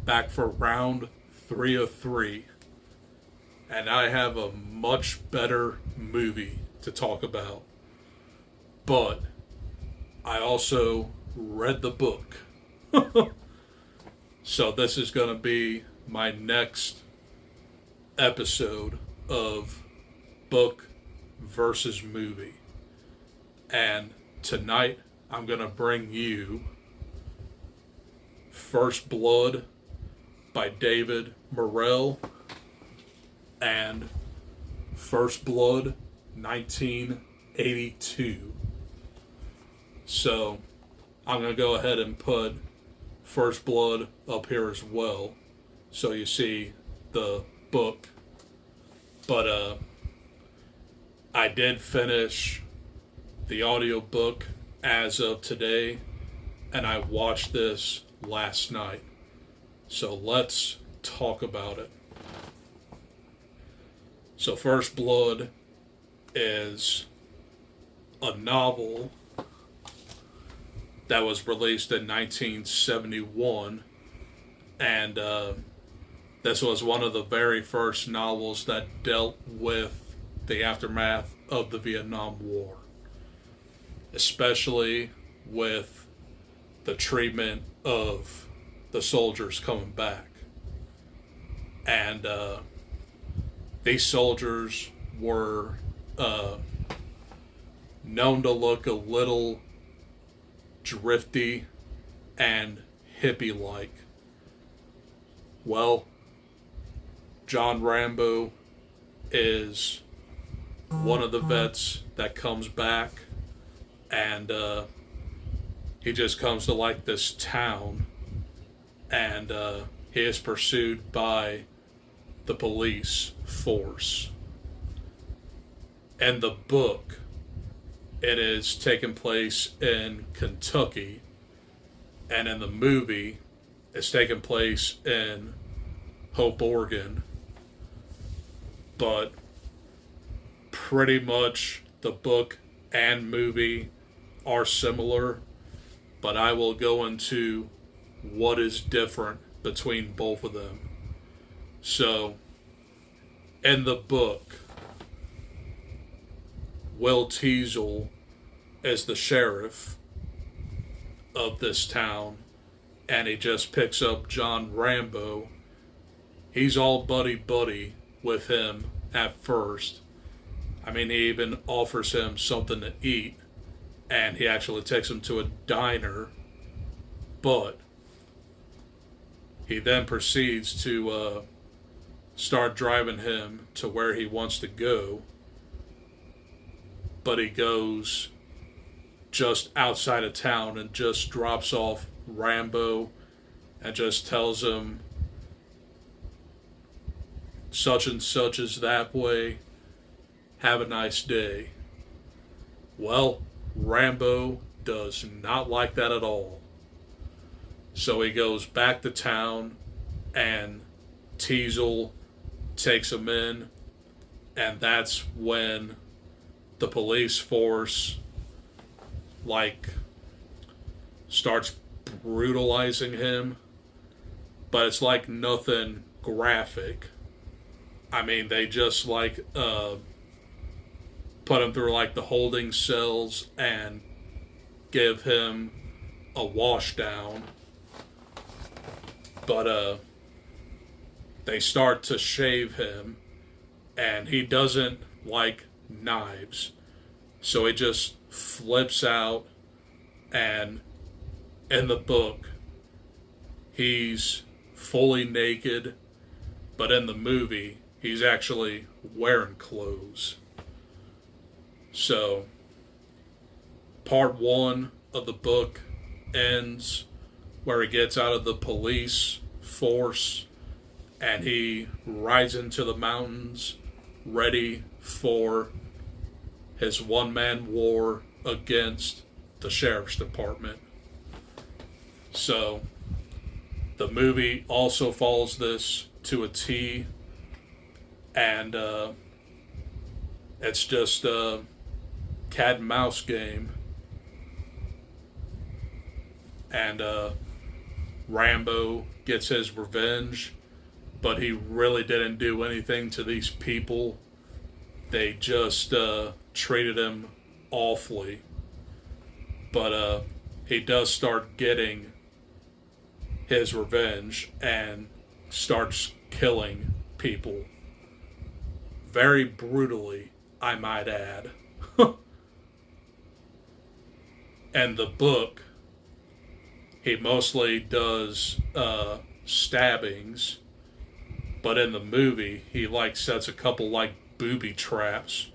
back for round 3 of 3, and I have a much better movie to talk about. But I also read the book. So this is going to be my next episode of book versus movie. And tonight I'm going to bring you First Blood by David Morrell and First Blood 1982. So I'm going to go ahead and put First Blood up here as well, so you see the book. But I did finish the audiobook as of today, and I watched this last night. So let's talk about it. So First Blood is a novel that was released in 1971, and this was one of the very first novels that dealt with the aftermath of the Vietnam War, especially with the treatment of the soldiers coming back. And these soldiers were known to look a little drifty and hippie-like. Well, John Rambo is one of the vets that comes back, and he just comes to like this town, and he is pursued by the police force. In the book, it is taking place in Kentucky, and in the movie, it's taking place in Hope, Oregon. But pretty much the book and movie are similar, but I will go into what is different between both of them. So, in the book, Will Teasel is the sheriff of this town, and he just picks up John Rambo. He's all buddy-buddy with him at first. I mean, he even offers him something to eat, and he actually takes him to a diner, but he then proceeds to start driving him to where he wants to go. But he goes just outside of town and just drops off Rambo and just tells him such and such is that way, have a nice day. Well, Rambo does not like that at all. So he goes back to town, and Teasel takes him in, and that's when the police force starts brutalizing him, but it's nothing graphic. I mean, they just put him through the holding cells and give him a wash down. But they start to shave him, and he doesn't like knives, so he just flips out. And in the book, he's fully naked, but in the movie, he's actually wearing clothes. So, part 1 of the book ends where he gets out of the police force and he rides into the mountains ready for his one-man war against the sheriff's department. So, the movie also follows this to a T, and it's just a cat and mouse game. And Rambo gets his revenge, but he really didn't do anything to these people. They just treated him awfully. But he does start getting his revenge and starts killing people. Very brutally, I might add. And the book, he mostly does stabbings, but in the movie, he like sets a couple like booby traps.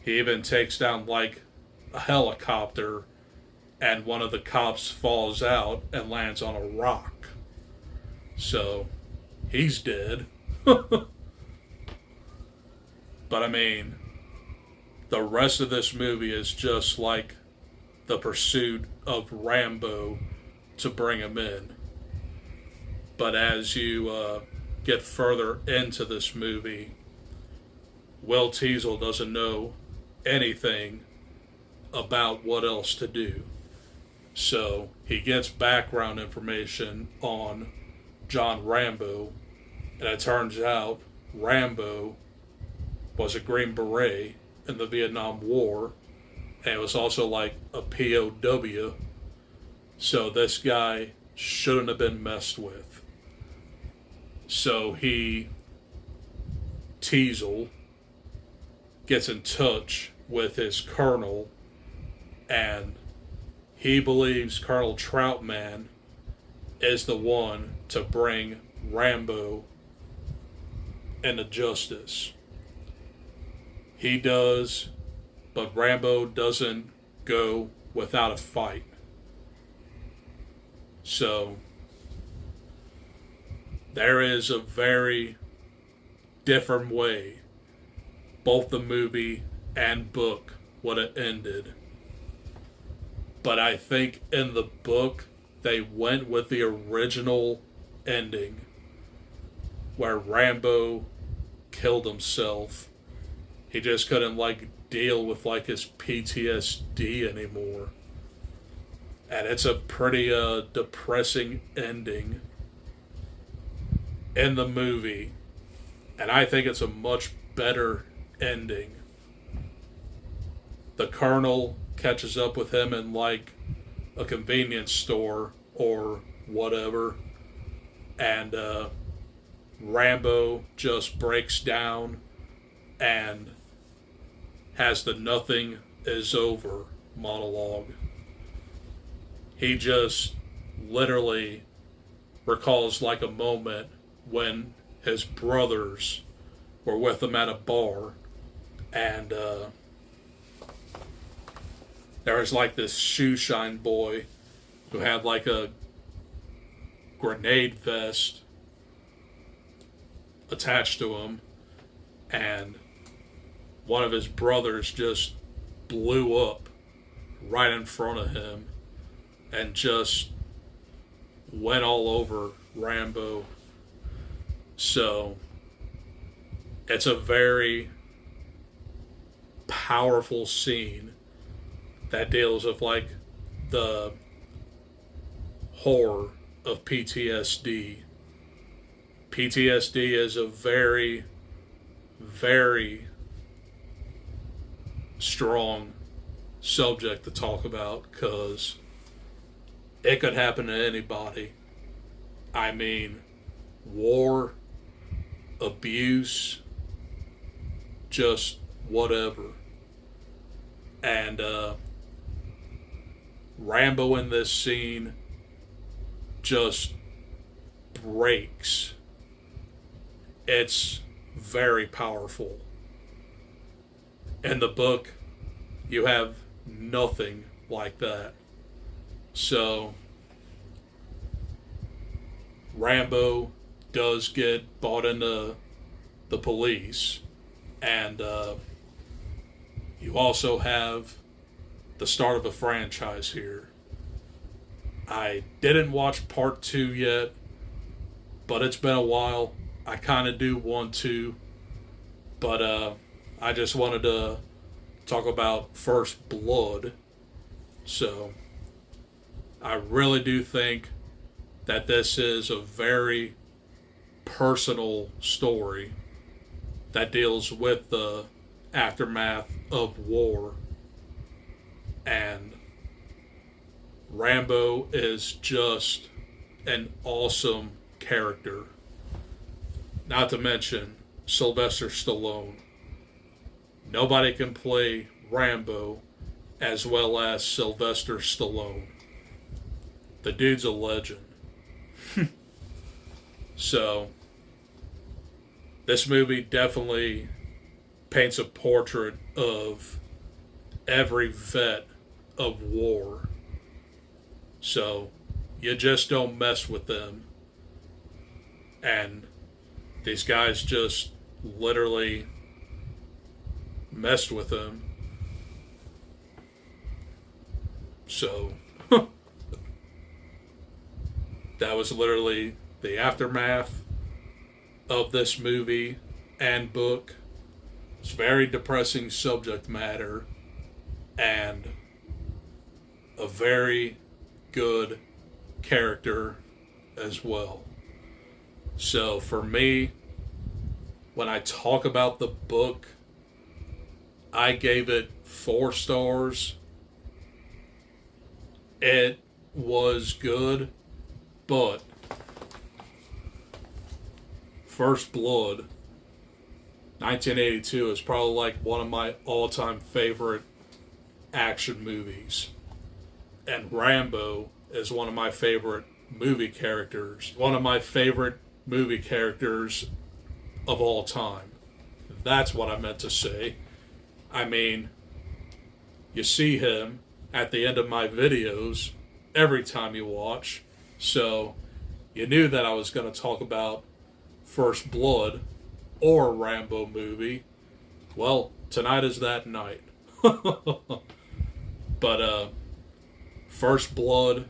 He even takes down like a helicopter, and one of the cops falls out and lands on a rock. So he's dead. But I mean, the rest of this movie is just like the pursuit of Rambo to bring him in. But as you get further into this movie, Will Teasel doesn't know anything about what else to do. So he gets background information on John Rambo, and it turns out Rambo was a Green Beret in the Vietnam War, and it was also like a POW. So this guy shouldn't have been messed with. So Teasel, gets in touch with his colonel, and he believes Colonel Troutman is the one to bring Rambo into justice. He does, but Rambo doesn't go without a fight. So there is a very different way both the movie and book would have ended. But I think in the book they went with the original ending where Rambo killed himself. He just couldn't like deal with like his PTSD anymore. And it's a pretty depressing ending in the movie. And I think it's a much better ending. The colonel catches up with him in like a convenience store or whatever, and Rambo just breaks down and has the "nothing is over" monologue. He just literally recalls like a moment when his brothers were with him at a bar, and there was like this shoe shine boy who had like a grenade vest attached to him, and one of his brothers just blew up right in front of him and just went all over Rambo. So it's a very powerful scene that deals with like the horror of PTSD. PTSD is a very, very strong subject to talk about because it could happen to anybody. I mean, war, abuse, just whatever. And Rambo in this scene just breaks. It's very powerful. In the book, you have nothing like that. So, Rambo does get bought into the police, and you also have the start of a franchise here. I didn't watch part 2 yet, but it's been a while. I kind of do want to, but I just wanted to talk about First Blood. So I really do think that this is a very personal story that deals with the aftermath of war. And Rambo is just an awesome character. Not to mention Sylvester Stallone. Nobody can play Rambo as well as Sylvester Stallone. The dude's a legend. So, this movie definitely paints a portrait of every vet of war. So, you just don't mess with them. And these guys just literally messed with them. So, that was literally the aftermath of this movie and book. It's very depressing subject matter and a very good character as well. So for me, when I talk about the book, I gave it 4 stars. It was good, but First Blood, 1982, is probably like one of my all-time favorite action movies. And Rambo is one of my favorite movie characters. One of my favorite movie characters of all time. That's what I meant to say. I mean, you see him at the end of my videos every time you watch. So, you knew that I was going to talk about First Blood or Rambo movie. Well, tonight is that night. But First Blood,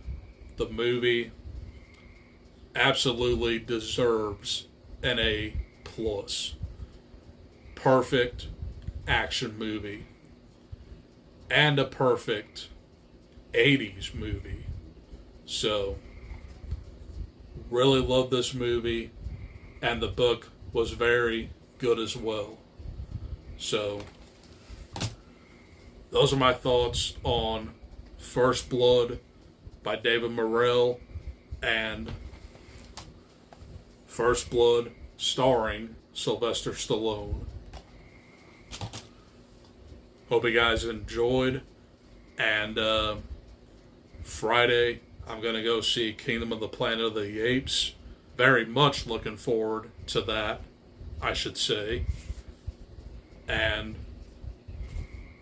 the movie, absolutely deserves an A+. Perfect action movie. And a perfect 80s movie. So, really love this movie. And the book was very good as well. So, those are my thoughts on First Blood by David Morrell and First Blood starring Sylvester Stallone. Hope you guys enjoyed. And Friday, I'm going to go see Kingdom of the Planet of the Apes. Very much looking forward to that, I should say. And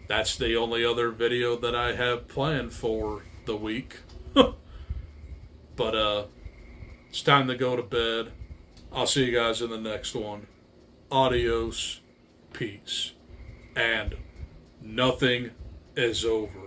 that's the only other video that I have planned for the week. But it's time to go to bed. I'll see you guys in the next one. Adios. Peace. And nothing is over.